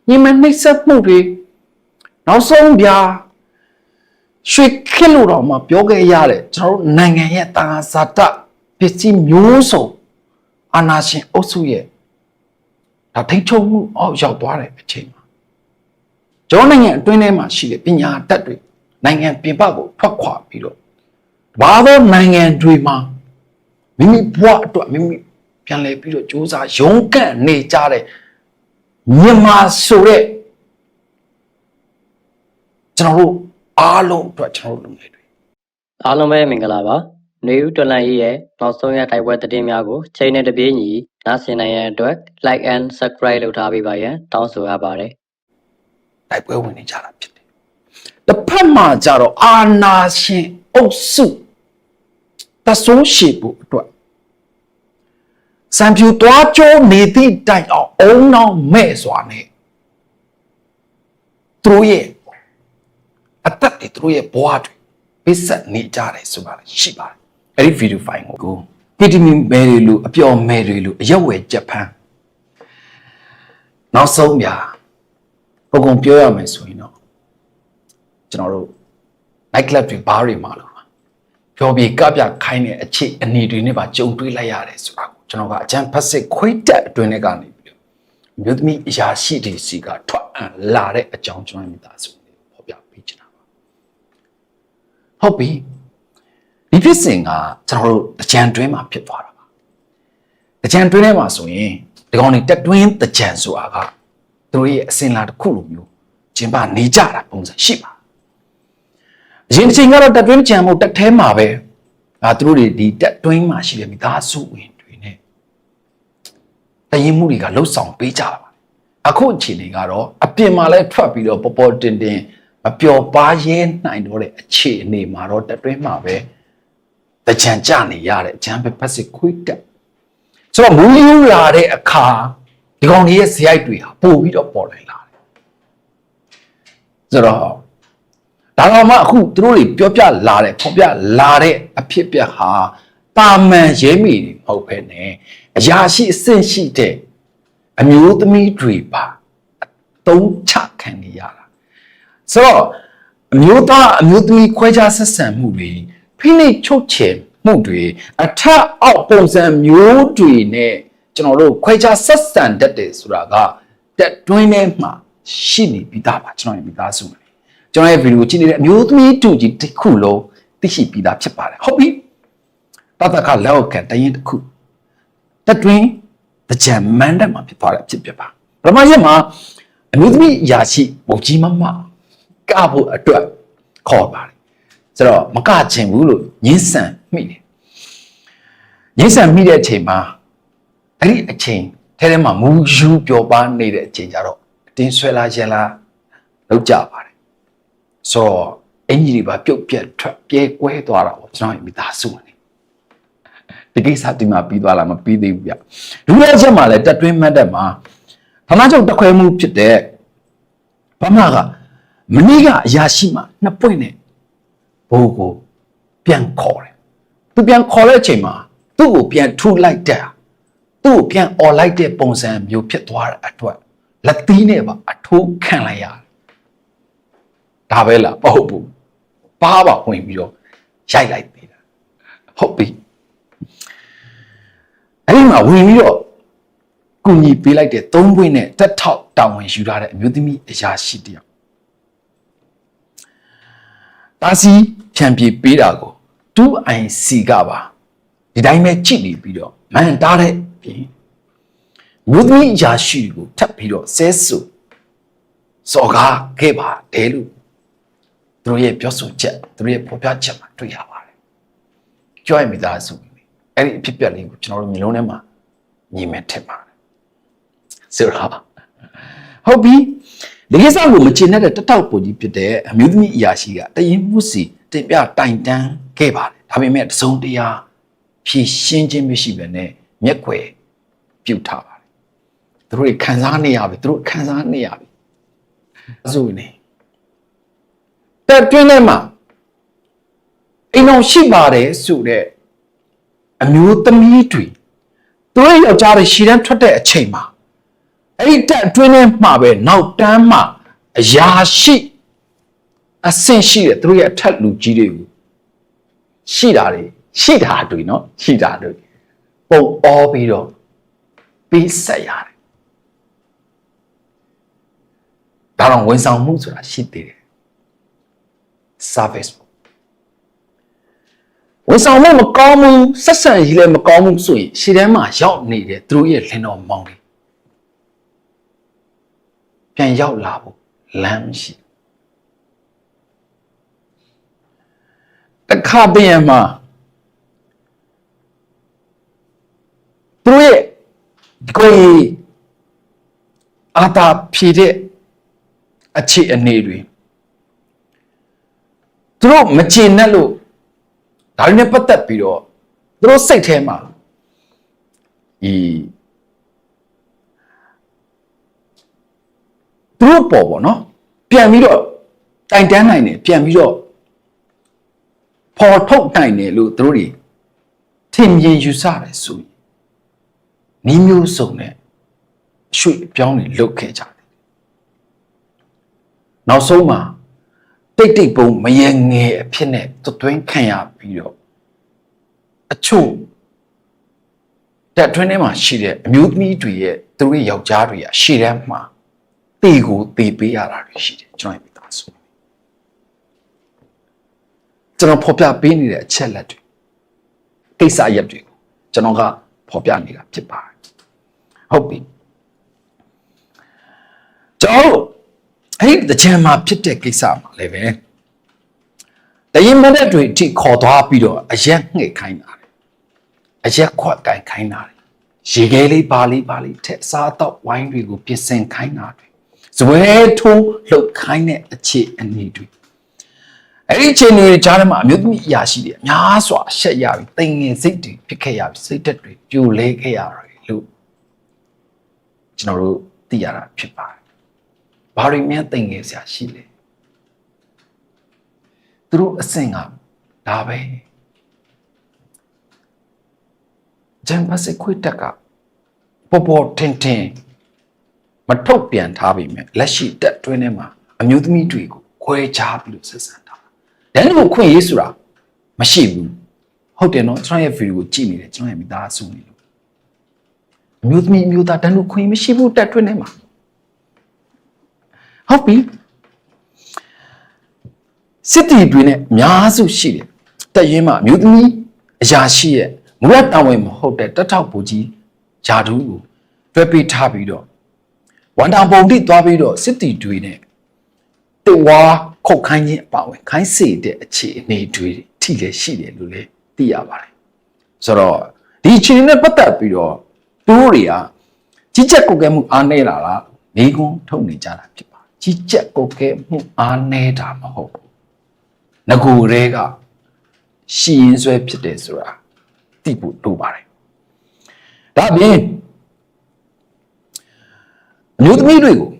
你们那些目的，老松边，谁看路了嘛？表个伢嘞，就男人也当啥的，毕竟苗手，啊那些欧洲也，他听错误哦，要多嘞，钱嘛。就男人对呢嘛，是的，别人得罪，男人别把我拖垮比了，把到男人对嘛，明明不多，明明偏来比了，就是勇敢那家嘞。你妈说的，ကျွန်တော်တို့အားလုံးအတွက်ကျွန်တော်တို့လုပ်နေတယ် အားလုံးပဲမင်္ဂလာပါ။နေဦးတော်လန်ကြီးရဲ့နောက်ဆုံးရတိုက်ပွဲသတင်းများကိုချိန်နဲ့တပြေးညီနားဆင်နိုင်ရန်အတွက် like and subscribe လုပ်ထားပေးပါရန်တောင်းဆိုအပ်ပါတယ် တိုက်ပွဲဝင်နေကြတာဖြစ်တယ်တစ်ဖက်မှာကြတော့အာနာရှင်အုပ်စုတဆိုးရှိဖို့အတွက်စံပြူတွားကျိုးနေသည့်တိုင်အောင်အုံနောက်မဲ့စွာနဲ့သူတို့ရဲ့အသက်တွေသူတို့ရဲ့ဘဝတွေပစ်ဆက်နေကြတယ်ဆိုတာရှိပါတယ်အဲ့ဒီဗီဒီယိုဖိုင်ကိုကီတီမီမဲတွေလို့အပျော်မဲတွေလို့အရက်ဝယ်ဂျပန်နောက်ဆုံးပြပုံကုန်ပြောရမယ်ဆိုရင်တော့ကျွန်တော်တို့ night club တွေဘားတွေမှာလို့ပျော်ပြီးကပြခိုင်းတဲ့အခြေအနေတွေနဲ့ပါကြုံတွေ့လိုက်ရတယ်ဆိုတာကိုကျွန်တော်ကအကျန်းဖက်စစ်ခွေးတက်အတွင်းထဲကနေပြီးတော့မြို့သမီးအရာရှိတွေစီကထွက်လာတဲ့အကြောင်းကျွန်တော်မိသားစုဖော်ပြပေးချင်တာပါဟုတ်ပြီဒီဖြစ်စဉ်ကကျွန်တော်တို့အကြံတွင်းမှာဖြစ်သွားတာပါအကြံတွင်းထဲမှာဆိုရင်ဒီကောင်တွေတက်တွင်းတကြံဆိုတာကသူတို့ရဲ့အစင်လာတစ်ခုလိုမျိုးကျင်းပနေကြတာပုံစံရှိပါအရင်တစ်ချိန်ကတော့တက်တွင်းကြံမှုတက်ထဲမှာပဲသူတို့တွေဒီတက်တွင်းမှာရှိတဲ့မိသားစုဝင်တွေနဲ့တရင်မှုတွေကလှုပ်ဆောင်ပေးကြတာပါအခုအခြေအနေကတော့အပြင်မှာလည်းထွက်ပြီးတော့ပေါ်ပေါ်တင်တင်မပျော်ပါးရဲနိုင်တော့တဲ့အခြေအနေမှာတော့တက်တွင်းမှာပဲတကြံကြနေရတဲ့အကြံပဲပတ်စစ်ခွေးတက်ဆိုတော့မူးယူလာတဲ့အခါဒီကောင်ကြီးရဲ့ဇယိုက်တွေဟာပို့ပြီးတော့ပေါ်လာတယ်ဆိုတော့ဒါတော့မှအခုသူတို့တွေပြောပြလာတဲ့ဖော်ပြလာတဲ့အဖြစ်ပြဟာတာမန်ရဲမိတွေမဟုတ်ဘဲနဲ့အရာရှိအဆင့်ရှိတဲ့အမျိုးသမီးတွေပါတုံးချခံနေရတာဆိုတော့အမျိုးသားအမျိုးသမီးခွဲခြားဆက်ဆံမှုတွေဖိနှိပ်ချုပ်ချယ်မှုတွေအထက်အောက်ပုံစံမျိုးတွေနဲ့ကျွန်တော်တို့ခွဲခြားဆက်ဆံတတ်တယ်ဆိုတာကတက်တွင်းထဲမှာရှိနေပြီးသားပါကျွန်တော်ရဲ့မိသားစုမှာကျွန်တော်ရဲ့ဗီဒီယိုကြည့်နေတဲ့အမျိုးသမီးတူကြီးတစ်ခုလုံးသိရှိပြီးသားဖြစ်ပါတယ်ဟုတ်ပြီတတ်တခါလက်အောက်ခံတရင်တစ်ခုတက်တွင်းတကြံမန်တက်မှာဖြစ်သွားတဲ့အဖြစ်ဖြစ်ပါပထမရက်မှာအမျိုးသမီးအရာရှိပုံကြီးမမကဖို့အတွက်ခေါ်ပါတယ်ဆိုတော့မကချင်ဘူးလို့ညှင်းဆန်မိတယ်ညှင်းဆန်မိတဲ့အချိန်မှာအဲ့ဒီအချိန်ထဲမှာမူယူပျော်ပါနေတဲ့အချိန်ကျတော့အတင်းဆွဲလာရင်လာလောက်ကြပါတယ်ဆိုတော့အင်ကြီးတွေပါပြုတ်ပြက်ထွက်ပြဲကွဲသွားတာပေါ့ကျွန်တော်မိသားစုနေဒီကိစ္စဒီမှာပြီးသွားလားမပြီးသေးဘူးဗျလူရဲ့ချက်မှာလည်းတက်တွင်းမှတ်တက်မှာဌာနချုပ်တက်ခွဲမှုဖြစ်တဲ့ဘာမှကမနေ့ကအရာရှိမှနှစ်ပွင့်နဲ့ဘိုးကိုပြန်ခေါ်တယ်သူပြန်ခေါ်တဲ့အချိန်မှာသူ့ကိုပြန်ထူလိုက်တဲ့သူ့ကိုပြန်អော်လိုက်တဲ့ပုံစံမျိုးဖြစ်သွားတဲ့အတွက်လက်သီးနဲ့ပါအထိုးခံလိုက်ရတယ်ဒါပဲလားမဟုတ်ဘူးပါဝင်ပြီးတော့ရိုက်လိုက်သေးတာဟုတ်ပြီအဲ့ဒီမှာဝင်ပြီးတော့ကုညီပေးလိုက်တဲ့၃ပွင့်နဲ့တက်ထောက်တာဝန်ယူထားတဲ့အမျိုးသမီးအရာရှိတယောက်တာစီဖြန့်ပြေးပေးတာကို 2IC ကပါဒီတိုင်းပဲကြည့်နေပြီးတော့မန်တားတဲ့ပြင်မြို့သမီးအရာရှိကိုထပ်ပြီးတော့ဆဲဆူစော်ကားခဲ့ပါတယ်လို့သူတို့ရဲ့ပြောဆိုချက်သူတို့ရဲ့ဖော်ပြချက်မှာတွေ့ရပါတယ်ကြွရမိသားစုအဲ့ဒီအဖြစ်ပြက်လေးကိုကျွန်တော်တို့မျိုးလုံးထဲမှာညီမဲ့ထင်ပါတယ်ဆိုတော့ဟုတ်ပြီဒီကိစ္စကိုမချင်တဲ့တတောက်ပုံကြီးဖြစ်တဲ့အမျိုးသမီးအရာရှိကတရင်မှုစီတင်ပြတိုင်တန်းခဲ့ပါတယ်ဒါပေမဲ့တစုံတရာဖြည့်ရှင်းခြင်းမရှိဘဲနဲ့မျက်ွယ်ပြုတ်ထားပါတယ်သူတို့ခံစားနေရပြီသူတို့ခံစားနေရပြီဆိုနေတက်တွင်းထဲမှာအိမ်အောင်ရှိပါတယ်ဆိုတဲ့အမျိုးသမီးတွေသူတို့ယောက်ျားတွေရှည်တန်းထွက်တဲ့အချိန်မှာ အဲ့ဒီတက်အတွင်းထဲမှာပဲနောက်တန်းမှာအရာရှိအဆင့်ရှိတဲ့သူတို့ရဲ့အထက်လူကြီးတွေကိုရှိတာတွေနော်ရှိတာတွေပုံအောပြီးတော့ပေးဆက်ရတယ်ဒါတော့ဝန်ဆောင်မှုဆိုတာရှိသေးတယ် service ဝန်ဆောင်မှုမကောင်းဘူးဆက်ဆံရေးလည်းမကောင်းဘူးဆိုရင်ရှေ့တန်းမှာရောက်နေတဲ့သူတို့ရဲ့လင်းတော်မောင်းတွေပြန်ရောက်လာဖို့လမ်းမရှိတခါတည်းမှာသူတို့ရဲ့ကိုယ်အာသာဖြည့်တဲ့အခြေအနေတွေသူတို့မချေနဲ့လို့ဒါတွေနဲ့ပတ်သက်ပြီးတော့သူတို့စိတ်ထဲမှာသူတို့ပေါ့နော်ပြန်ပြီးတော့တိုင်တန်းနိုင်တယ်ပြန်ပြီးတော့ပေါ်ထုတ်နိုင်တယ်လို့သူတို့တွေထင်မြင်ယူဆတယ်ဆိုရင်နီးမျိုးစုံနဲ့ရွှေ့ပြောင်းတွေလုပ်ခဲ့ကြတယ်နောက်ဆုံးမှာတိတ်ပုံမယငယ်အဖြစ်နဲ့သွင်းခံရပြီးတော့အချို့တက်ထွင်းထဲမှာရှိတဲ့အမျိုးသမီးတွေရဲ့သူတို့ယောက်ျားတွေကရှေ့တန်းမှာတေကိုတေပေးရတာတွေရှိတယ်ကျွန်တော်ပြတာဆိုကျွန်တော်ဖော်ပြပေးနေတဲ့အချက်လက်တွေကိစ္စရပ်တွေကိုကျွန်တော်ကဖော်ပြနေတာဖြစ်ပါတယ်ဟုတ်ပြီကျွန်တော်အဲ့ဒီတကြံမှာဖြစ်တဲ့ကိစ္စမှာလည်းပဲတရင်မတဲ့တွေအထိခေါ်သွားပြီးတော့အရက်ငှဲ့ခိုင်းတာတယ်အရက်ခွက်ကန်ခိုင်းတာတယ်ရေခဲလေးပါလေးထက်စားတော့ဝိုင်းတွေကိုပြင်ဆင်ခိုင်းတာတယ်ဇွဲထိုးလှုပ်ခိုင်းတဲ့အခြေအနေတွေအဲ့ဒီအခြေအနေတွေကြားထဲမှာအမျိုးသမီးအရာရှိတွေအများစွာရှက်ရပြီးတိမ်ငင်စိတ်တွေဖြစ်ခဲ့ရပြီးစိတ်သက်တွေပြိုလဲခဲ့ရတယ်လို့ကျွန်တော်တို့သိရတာဖြစ်ပါတယ်ဘာတွေများတိမ်ငယ်စရာရှိလဲသူတို့အဆင့်ကဒါပဲဂျမ်ပါစခွေတက်ကပေါ်ထင်မထုတ်ပြန်ထားပြီမဲ့လက်ရှိတက်တွင်းထဲမှာအမျိုးသမီးတွေကိုခွဲခြားပြီးလို့ဆက်ဆံတာဒါနဲ့ကိုခွင့်ရေးဆိုတာမရှိဘူးဟုတ်တယ်နော်ကျွန်တော်ရဲ့ဗီဒီယိုကိုကြည့်နေတယ်ကျွန်တော်ရဲ့မိသားစုနေလို့အမျိုးသမီးအမျိုးသားတန်းလို့ခွင့်မရှိဘူးတက်တွင်းထဲမှာဟုတ်ပြီစစ်တီတွေနဲ့အများစုရှိတယ်တက်ရင်မှာအမျိုးသမီးအရာရှိရဲ့မူရတာဝန်မဟုတ်တဲ့တက်ထောက်ဘူကြီးဂျာဒူးကိုတွဲပေးထားပြီးတော့ဝန်တာပုံတိသွားပြီးတော့စစ်တီတွေနဲ့တဝါခုတ်ခိုင်းခြင်းအပါဝင်ခိုင်းစေတဲ့အခြေအနေတွေထိလည်းရှိတယ်လို့လည်းသိရပါတယ်ဆိုတော့ဒီအခြေအနေနဲ့ပတ်သက်ပြီးတော့သူတို့တွေကကြီးကြပ်ကုတ်ကဲမှုအားနည်းလာလားမိကွန်းထုတ်နေကြတာဖြစ်ပါတယ်ကြီးကြပ်ကုတ်ကဲမှုအားနည်းတာမဟုတ်ဘူးငကိုယ်တွေကရှည်ရင်ဆွဲဖြစ်တယ်ဆိုတာသိဖို့လိုပါတယ်ဒါပြင်အမျိုးသမီးတွေကို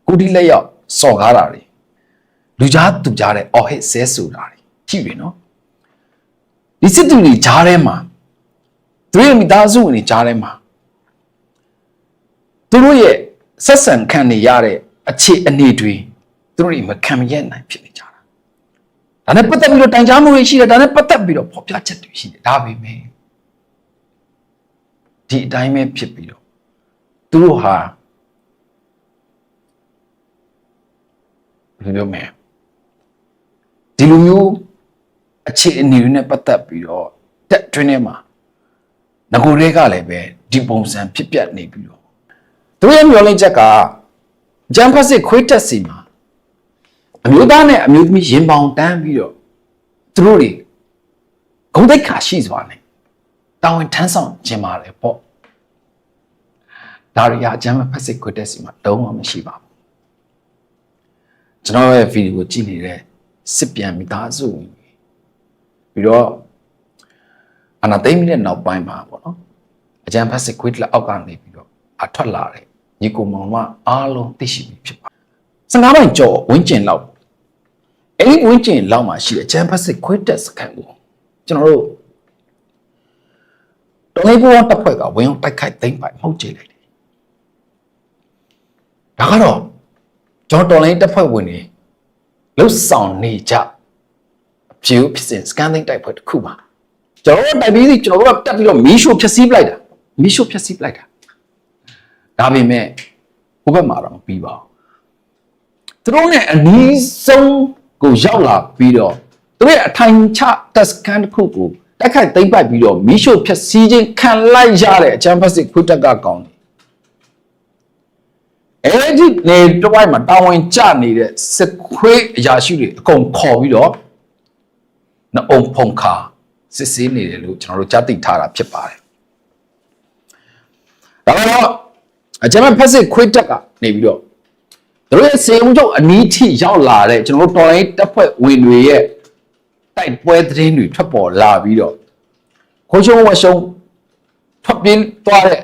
ကိုဒီလက်ရောက်စော်ကားတာတွေလူကြားသူကြားတဲ့အော်ဟစ်ဆဲဆိုတာတွေရှိပြီနော်ဒီစစ်သူတွေကြားထဲမှာသူတို့မိသားစုဝင်တွေကြားထဲမှာသူတို့ရဲ့ဆက်ဆံခံနေရတဲ့အခြေအနေတွေသူတို့တွေမခံမရနိုင်ဖြစ်နေကြတာဒါနဲ့ပတ်သက်ပြီးတော့တိုင်ကြားမှုတွေရှိတယ်ဒါနဲ့ပတ်သက်ပြီးတော့ဖော်ပြချက်တွေရှိတယ်ဒါပေမဲ့ဒီအတိုင်းပဲဖြစ်ပြီးတော့သူတို့ဟာဘယ်လိုပြောမလဲဒီလိုမျိုးအခြေအနေတွေနဲ့ပတ်သက်ပြီးတော့တက်တွင်းထဲမှာငကိုတွေကလည်းပဲဒီပုံစံဖြစ်ပြနေပြီးတော့သူရဲ့မျှော်လင့်ချက်ကဂျမ်ဖတ်စစ်ခွေးတက်စီမှာအမျိုးသားနဲ့အမျိုးသမီးရင်ပေါင်တန်းပြီးတော့သူတို့တွေဂုဏ်သိက္ခာရှိစွာနဲ့တာဝန်ထမ်းဆောင်ခြင်းပါလေပေါ့ဒါရီယာဂျမ်ဖတ်စစ်ခွေးတက်စီမှာတုံးမှမရှိပါဘူးကျွန်တော်ရဲ့ဗီဒီယိုကိုကြည့်နေတဲ့စစ်ပြန်မိသားစုပြီးတော့အနာသိမ်းတဲ့နောက်ပိုင်းမှာပေါ့နော်အဂျမ်ဖတ်စစ်ခွေးလက်အောက်ကနေပြီးတော့အထွက်လာတဲ့ညီကိုမောင်မအားလုံးသိရှိပြီဖြစ်ပါ15မိုင်ကျော်ဝင်းကျင်လောက်အဲ့ဒီဝင်းကျင်လောက်မှာရှိတဲ့ဂျမ်ဖတ်စစ်ခွေးတက်စခန်းကိုကျွန်တော်တို့တော်လေးဘောတပ်ဖွဲ့ကဝင်အောင်တိုက်ခိုက်သိမ်းပိုက်မှုတ်ကြည့်လိုက်တယ် ဒါကတော့ကျွန်တော်တော်လိုင်းတက်ဖွဲ့ဝင်နေလှုပ်ဆောင်နေကြအဖြူဖြစ်စဉ် scanning တိုက်ဖွဲ့တစ်ခုပါကျွန်တော်တို့တိုက်ပြီးကျွန်တော်တို့ကတက်ပြီးတော့မီးရှို့ဖျက်ဆီးပလိုက်တာဒါပေမဲ့ဟိုဘက်မှာတော့မပြီးပါဘူးသူတို့နဲ့အနီးဆုံးကိုရောက်လာပြီးတော့သူတို့ရဲ့အထိုင်ချတက်စကန်တစ်ခုကိုတိုက်ခိုက်သိမ်းပိုက်ပြီးတော့မီးရှို့ဖျက်ဆီးခြင်းခံလိုက်ရတဲ့အချမ်းဖက်စစ်ခွတ်တက်ကကောင်းတယ်အဲ့ဒီနေတော့မှတာဝန်ကျနေတဲ့စစ်ခွေးအရာရှိတွေအကုန်ခေါ်ပြီးတော့နှုံဖုန်ခါစစ်ဆေးနေတယ်လို့ကျွန်တော်တို့ကြားသိထားတာဖြစ်ပါတယ်ဒါကတော့အချမ်းဖက်စစ်ခွေးတက်ကနေပြီးတော့တို့ရဲ့စေုံချုပ်အနီးထိရောက်လာတဲ့ကျွန်တော်တို့တော်လိုင်းတပ်ဖွဲ့ဝင်တွေရဲ့တိုက်ပွဲသတင်းတွေထွက်ပေါ်လာပြီးတော့ခိုးချုံဝရှုံထွက်ပြေးသွားတဲ့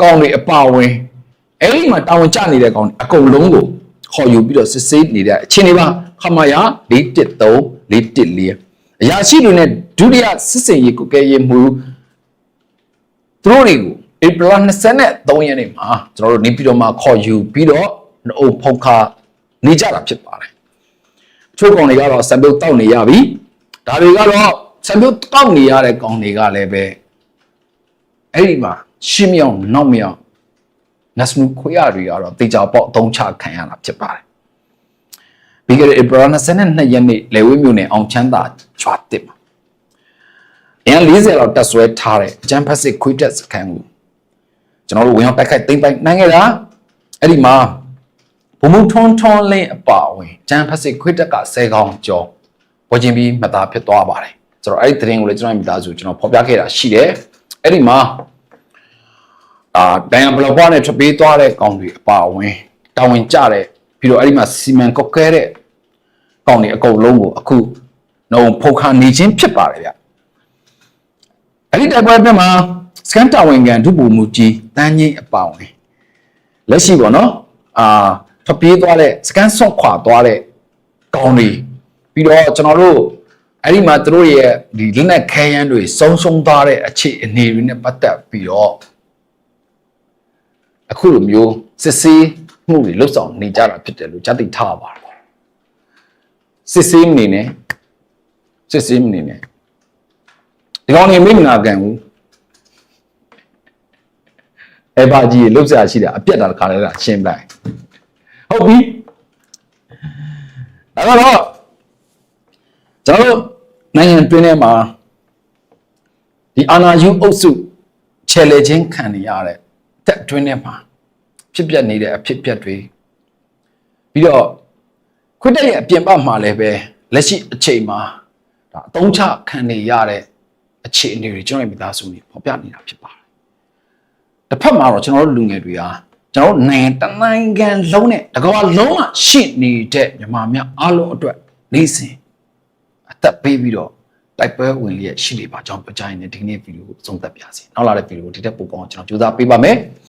ကောင်တွေအပါဝင်အဲ့ဒီမှာတာဝန်ကျနေတဲ့ကောင်တွေအကုန်လုံးကိုခေါ်ယူပြီးတော့စစ်ဆေးနေတဲ့အချိန်တွေပါခမာယာ413 414အရာရှိတွေနဲ့ဒုတိယစစ်စင်ရေးကုကဲရေးမှုသူတို့တွေကိုဧပြီ23ရက်နေ့မှာကျွန်တော်တို့နေပြည်တော်မှာခေါ်ယူပြီးတော့နှုတ်ဖုန်ခါနေကြတာဖြစ်ပါတယ်အချို့ကောင်တွေကတော့စံပြုတ်တောက်နေရပြီဒါတွေကတော့စံပြုတ်တောက်နေရတဲ့ကောင်တွေကလည်းပဲအဲ့ဒီမှာရှင်းမြောင်နောက်မြောင်နတ်စမူခွေရတွေကတော့တေချာပေါက်အသုံးချခံရတာဖြစ်ပါတယ်ပြီးခဲ့တဲ့ဧပြီ22ရက်နေ့လေဝိမြို့နယ်အောင်ချမ်းသာကျွာတစ်မှာအင်40လောက်တက်ဆွဲထားတဲ့အချမ်းဖက်စစ်ခွေးတက်စခန်းကိုကျွန်တော်တို့ဝင်ရောက်တိုက်ခိုက်သိမ်းပိုက်နိုင်ခဲ့တာအဲ့ဒီမှာဘုံမထွန်းလင်းအပါဝင်ချမ်းဖက်စစ်ခွေးတက်က10ကောင်ကျော်ပေါ်ချင်းပြီးမသားဖြစ်သွားပါတယ်ဆိုတော့အဲ့ဒီသတင်းကိုလည်းကျွန်တော်မိသားစုကျွန်တော်ဖော်ပြခဲ့တာရှိတယ်အဲ့ဒီမှာဒိုင်ယန်ဘလော့ဘွားနဲ့ထွက်ပြေးသွားတဲ့ကောင်တွေအပါဝင်တာဝန်ကျတဲ့ပြီးတော့အဲ့ဒီမှာစီမံကော့ကဲတဲ့ကောင်တွေအကုန်လုံးကိုအခုနှုံဖုန်ခါနေခြင်းဖြစ်ပါတယ်ဗျအဲ့ဒီတိုက်ပွဲဘက်မှာစကန်တာဝန်ကန်ဒုဗိုလ်မှူးကြီးတန်းကြီးအပါဝင်လက်ရှိပေါ့နော်ထွက်ပြေးသွားတဲ့စကန်ဆွန့်ခွာသွားတဲ့ကောင်တွေပြီးတော့ကျွန်တော်တို့အဲ့ဒီမှာသူတို့ရဲ့ဒီလက်နက်ခဲယမ်းတွေစုံသွားတဲ့အခြေအနေတွေနဲ့ပတ်သက်ပြီးတော့အခုလိုမျိုးစစ်ဆေးမှုတွေလှုပ်ဆောင်နေကြတာဖြစ်တယ်လို့ကြားသိထားပါတယ်စစ်ဆေးနေနေဒီကောင်နေမိမနာကန်ဘူးအဲ့ဘာကြီးလှုပ်ရှားရှိတာအပြက်တာတစ်ခါလဲရှင်းပလိုက်ဟုတ်ပြီဒါကတော့ကျွန်တော်နိုင်ငံတွင်းထဲမှာဒီအာဏာယူအုပ်စုချဲလေချင်းခံနေရတဲ့တက်တွင်းထဲမှာဖြစ်ပျက်နေတဲ့အဖြစ်ပျက်တွေပြီးတော့ခွတ်တဲ့ရဲ့အပြင်ဘက်မှာလည်းပဲလက်ရှိအချိန်မှာဒါအသုံးချခံနေရတဲ့အခြေအနေတွေကျွန်တော်မိသားစုတွေပေါ်ပြနေတာဖြစ်ပါတယ်တစ်ဖက်မှာတော့ကျွန်တော်တို့လူငယ်တွေဟာကျွန်တော်တို့နိုင်ငံလုံးနဲ့တကမ္ဘာလုံးမှာရှိနေတဲ့မြန်မာများအားလုံးအတွက်နေ့စဉ်အသက်ပေးပြီးတော့တိုက်ပွဲဝင်လျက်ရှိနေပါကြောင်းပြောကြရင်ဒီနေ့ဗီဒီယိုကိုအဆုံးသတ်ပါစေနောက်လာတဲ့ဗီဒီယိုဒီတက်ပို့ကောင်းကျွန်တော်ကြိုးစားပေးပါမယ်